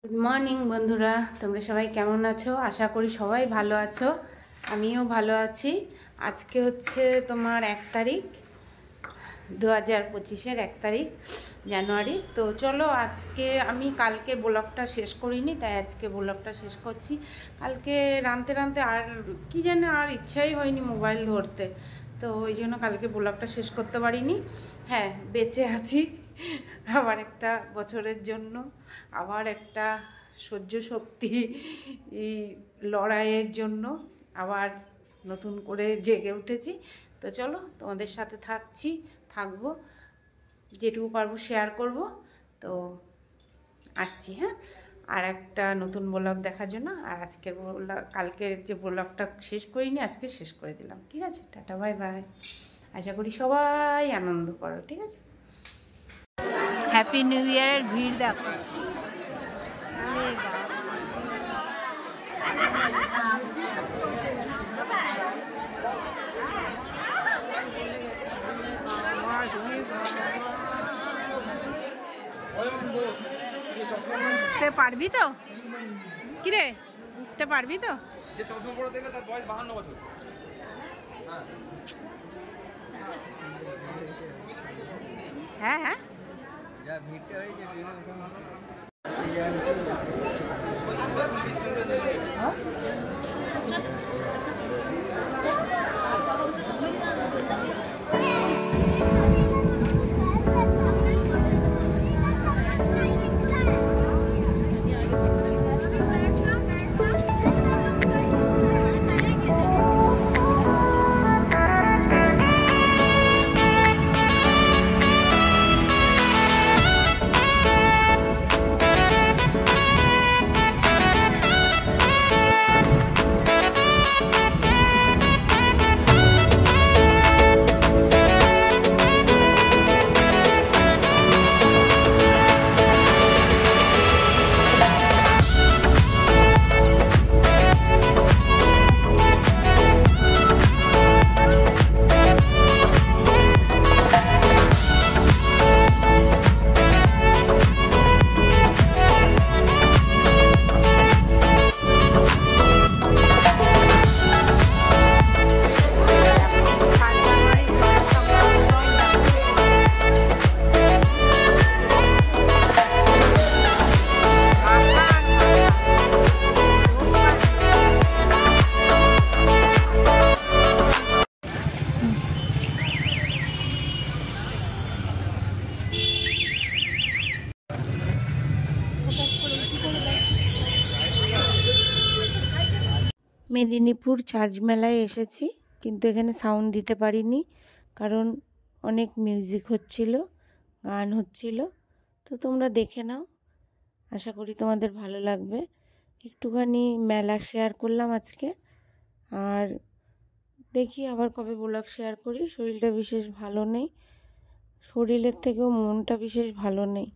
Good morning বন্ধুরা, তোমরা সবাই কেমন আছো? আশা করি সবাই ভালো আছো। আমিও ভালো আছি। আজকে হচ্ছে তোমার 1 তারিখ, 2025-এর 1 তারিখ জানুয়ারি। তো চলো, আজকে আমি কালকে ব্লগটা শেষ করিনি, তাই আজকে ব্লগটা শেষ করছি। কালকে রাঁধতে আর কি জানে আর ইচ্ছাই হয়নি মোবাইল ধরতে, তো ওই জন্য কালকে ব্লগটা শেষ করতে পারিনি। হ্যাঁ, বেঁচে আছি আবার একটা বছরের জন্য, আবার একটা সহ্য শক্তি লড়াইয়ের জন্য আবার নতুন করে জেগে উঠেছি। তো চলো, তোমাদের সাথে থাকবো, যেটুকু পারবো শেয়ার করব। তো আসছি, হ্যাঁ, আর একটা নতুন ব্লগ দেখার জন্য। আর আজকের কালকের যে ব্লগটা শেষ করিনি, আজকে শেষ করে দিলাম। ঠিক আছে, টাটা, বাই বাই। আশা করি সবাই আনন্দ করো, ঠিক আছে। হ্যাপি নিউ ইয়ারের ভিড় দেখো। উঠতে পারবি তো? কিরে, উঠতে পারবি তো? যে চশমা পরে দেখলে তার বয়স 52 বছর। হ্যাঁ হ্যাঁ, যা ভিড়টা হয়েছে মেদিনীপুর চার্চ মেলায় এসেছি, কিন্তু এখানে সাউন্ড দিতে পারিনি, কারণ অনেক মিউজিক হচ্ছিল, গান হচ্ছিল। তো তোমরা দেখে নাও, আশা করি তোমাদের ভালো লাগবে। একটুখানি মেলা শেয়ার করলাম আজকে, আর দেখি আবার কবে ব্লগ শেয়ার করি। শরীরটা বিশেষ ভালো নেই, শরীরের থেকেও মনটা বিশেষ ভালো নেই।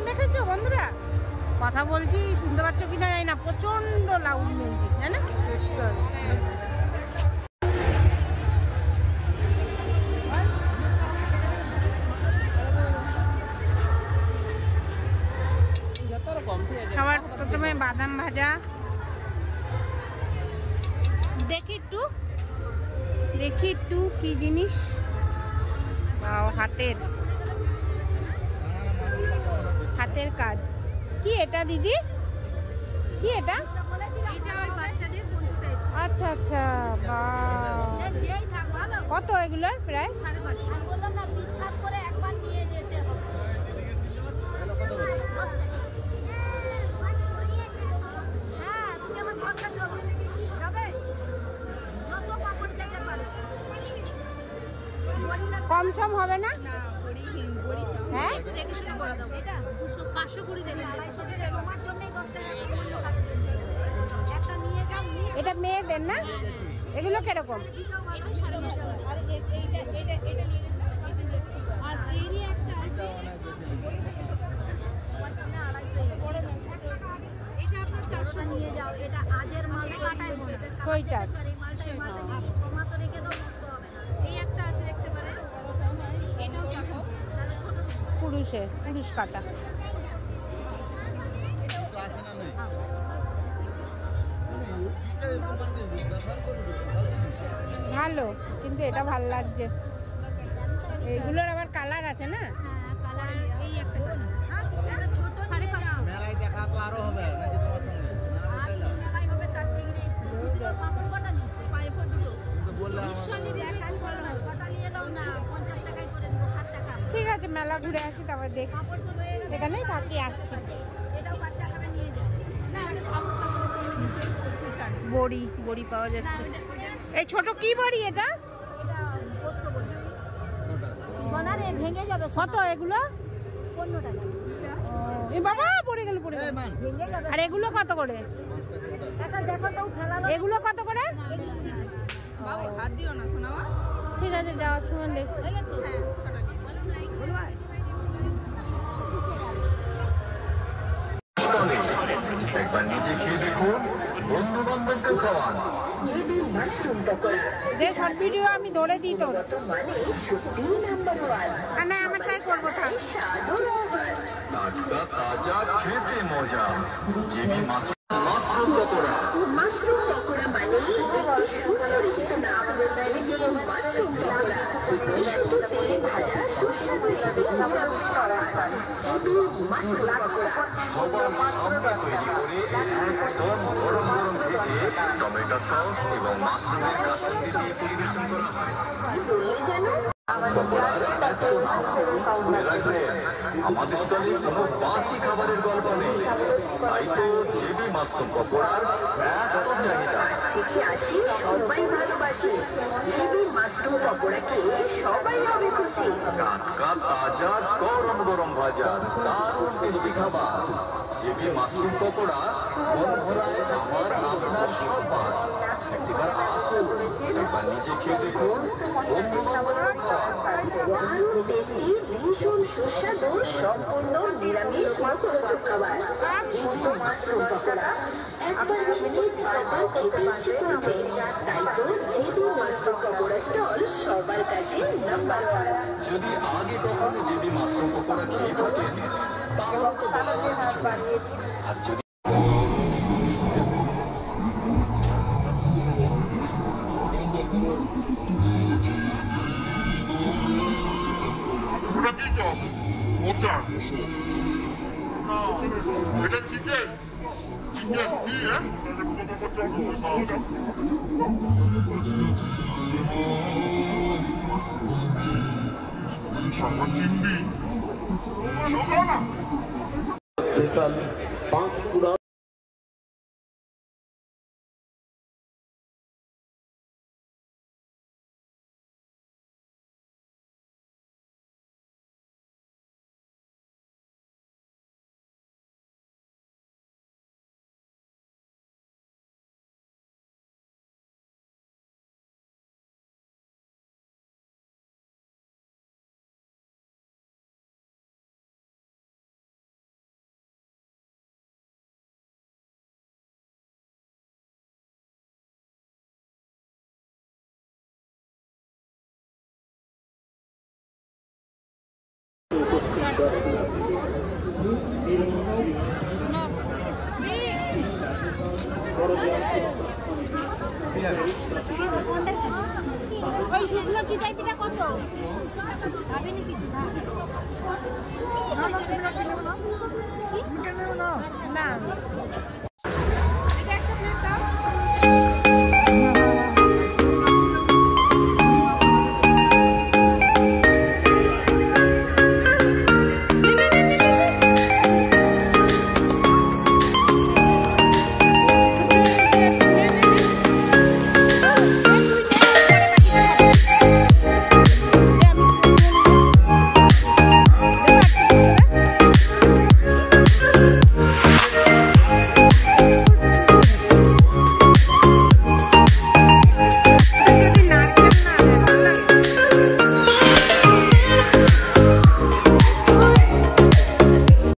দেখেছো বন্ধুরা? কথা বলছি, শুনতে পাচ্ছ কিনা জানি না, প্রচন্ড লাউড মিউজিক, জানো? সবার প্রথমে বাদাম ভাজা, দেখি একটু কি জিনিস, হাতের কাজ। কি এটা দিদি? কি এটা? আচ্ছা আচ্ছা, কত এগুলোর প্রায়? কম সম হবে না? হ্যাঁ, এটা মেয়েদের না? এগুলো কিরকম? সোয়েটার পুরুষ কাটা। ভালো, কিন্তু এটা ভালো লাগছে। এগুলোর আবার কালার আছে না? ঠিক আছে, মেলা ঘুরে আসি, তারপর দেখছি। এখানেই থাকি, আসছি। বড়ি পাওয়া যাচ্ছে। এই ছোট কি বড়ি এটা? ভেঙে যাবে। কত এগুলো? 15 টাকা। এ বাবা, পড়ে গেল। আর এগুলো কত করে? এগুলো কত করে? ঠিক আছে, যাওয়ার সময় দেখ। একবার নিজে খেয়ে দেখুন, বন্ধু বান্ধবকে খাওয়ান। শর্ট ভিডিও আমি ধরে দিই তোর। আর না, আমারটাই করবো। টাটকা তাজা খেতে মজা, GB mushroom pakora. Mushroom pakora মানে একটি সুপরিচিত নাম, জিবি মাশরুম পকোড়া। বিশুদ্ধ তেলে ভাজা সুস্বাদু একটি নিরামিষ খাবার, জিবি মাশরুম পকোড়া। সবার সামনে তৈরি করে একদম গরম গরম ভেজে টমেটো সস এবং মাশরুমের কাসুন্দি দিয়ে পরিবেশন করা হয়। কি বললে যেন? পকোড়ার এত নাম, মনে রাখবেন আমাদের স্টলে কোনো বাসি খাবারের গল্প নেই, তাই তো জিবি মাশরুম পকোড়ার এত চাহিদা। থেকে আসি সবাই ভালোবাসে, জিবি মাশরুম পকোড়া খেয়ে সবাই হবে খুশি। টাটকা তাজা গরম গরম ভাজা, দারুণ টেস্টি খাবার। জিবি মাশরুম পকোড়া মন ভরায় আমার আপনার সবার। একবার আসুন, একবার নিজে খেয়ে দেখুন, বন্ধু বান্ধবকে খাওয়ান। দারুণ টেস্টি, ভীষণ সুস্বাদু, সম্পূর্ণ নিরামিষ মুখরোচক খাবার, জিবি মাশরুম পকোড়া। একবার খেলে বারবার খেতে ইচ্ছে করবে, তাই তো জিবি মাশরুম পকোড়া স্টল সবার কাছে নাম্বার 1। যদি আগে কখনো জিবি মাশরুম পকোড়া খেয়ে থাকেন, তাহলে তো বলার কিছু নেই। আর যদি ওটা কি চপ? মোচা না, এটা চিকেন কি হ্যাঁ? চিংড়ি না ওই শুকনো চিতাই পিঠা কত? ভাবিনি কিছু না। না।